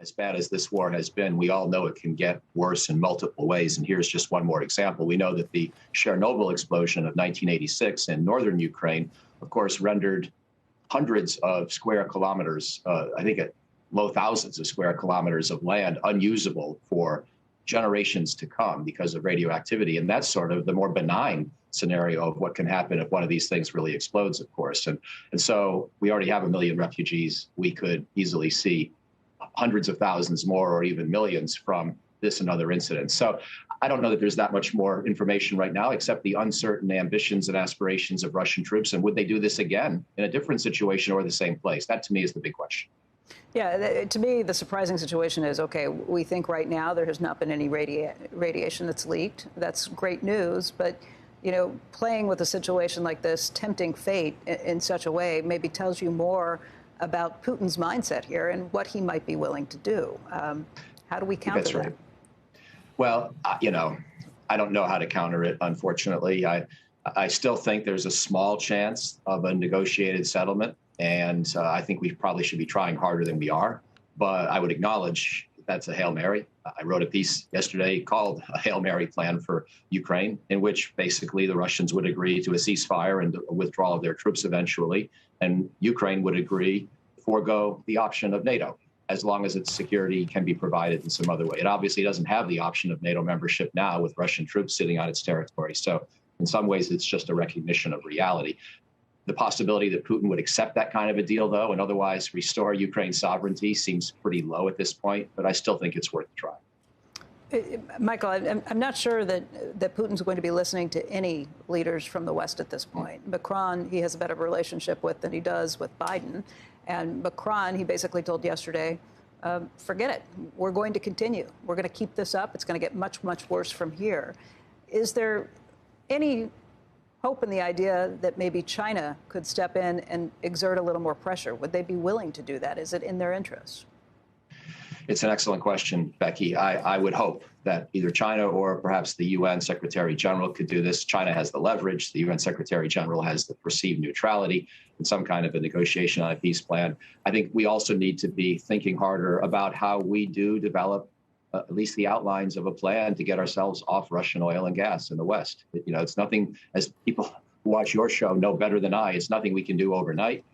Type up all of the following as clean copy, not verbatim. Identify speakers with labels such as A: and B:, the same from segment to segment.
A: as bad as this war has been, we all know it can get worse in multiple ways. And here's just one more example. We know that the Chernobyl explosion of 1986 in northern Ukraine, of course, rendered hundreds of square kilometers, I think at low thousands of square kilometers of land unusable for generations to come because of radioactivity. And that's sort of the more benign scenario of what can happen if one of these things really explodes, of course. And so we already have 1 million refugees. We could easily see hundreds of thousands more or even millions from this and other incidents. So I don't know that there's that much more information right now, except the uncertain ambitions and aspirations of Russian troops. And would they do this again in a different situation or the same place? That, to me, is the big question.
B: Yeah, to me, the surprising situation is, OK, we think right now there has not been any radiation that's leaked. That's great news. But, you know, playing with a situation like this, tempting fate in such a way, maybe tells you more about Putin's mindset here and what he might be willing to do. How do we counter that?
A: Right. Well, you know, I don't know how to counter it, unfortunately. I still think there's a small chance of a negotiated settlement. And I think we probably should be trying harder than we are. But I would acknowledge that's a Hail Mary. I wrote a piece yesterday called a Hail Mary plan for Ukraine, in which basically the Russians would agree to a ceasefire and a withdrawal of their troops eventually. And Ukraine would agree to forego the option of NATO, as long as its security can be provided in some other way. It obviously doesn't have the option of NATO membership now with Russian troops sitting on its territory. So in some ways, it's just a recognition of reality. The possibility that Putin would accept that kind of a deal, though, and otherwise restore Ukraine's sovereignty seems pretty low at this point, but I still think it's worth a try.
B: Michael, I'm not sure that Putin's going to be listening to any leaders from the West at this point. Macron, he has a better relationship with than he does with Biden. And Macron, he basically told yesterday, forget it. We're going to continue. We're going to keep this up. It's going to get much, much worse from here. Is there any hope in the idea that maybe China could step in and exert a little more pressure? Would they be willing to do that? Is it in their interest?
A: It's an excellent question, Becky. I would hope that either China or perhaps the UN Secretary General could do this. China has the leverage. The UN Secretary General has the perceived neutrality and some kind of a negotiation on a peace plan. I think we also need to be thinking harder about how we do develop at least the outlines of a plan to get ourselves off Russian oil and gas in the West. You know, it's nothing, as people who watch your show know better than I, it's nothing we can do overnight.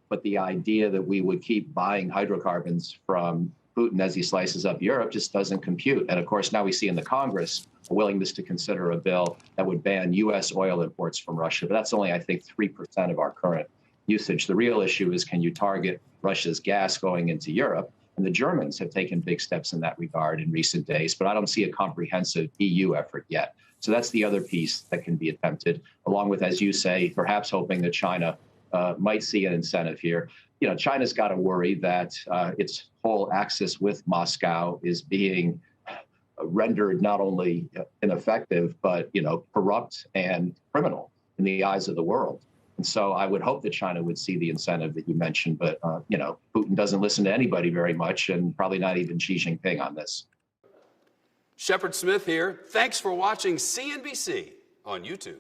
A: But the idea that we would keep buying hydrocarbons from Putin as he slices up Europe just doesn't compute. And of course, now we see in the Congress a willingness to consider a bill that would ban U.S. oil imports from Russia. But that's only, I think, 3% of our current usage. The real issue is, can you target Russia's gas going into Europe? And the Germans have taken big steps in that regard in recent days, but I don't see a comprehensive EU effort yet. So that's the other piece that can be attempted, along with, as you say, perhaps hoping that China might see an incentive here. You know, China's got to worry that its whole axis with Moscow is being rendered not only ineffective, but, you know, corrupt and criminal in the eyes of the world. And so I would hope that China would see the incentive that you mentioned. But, you know, Putin doesn't listen to anybody very much, and probably not even Xi Jinping on this.
C: Shepard Smith here. Thanks for watching CNBC on YouTube.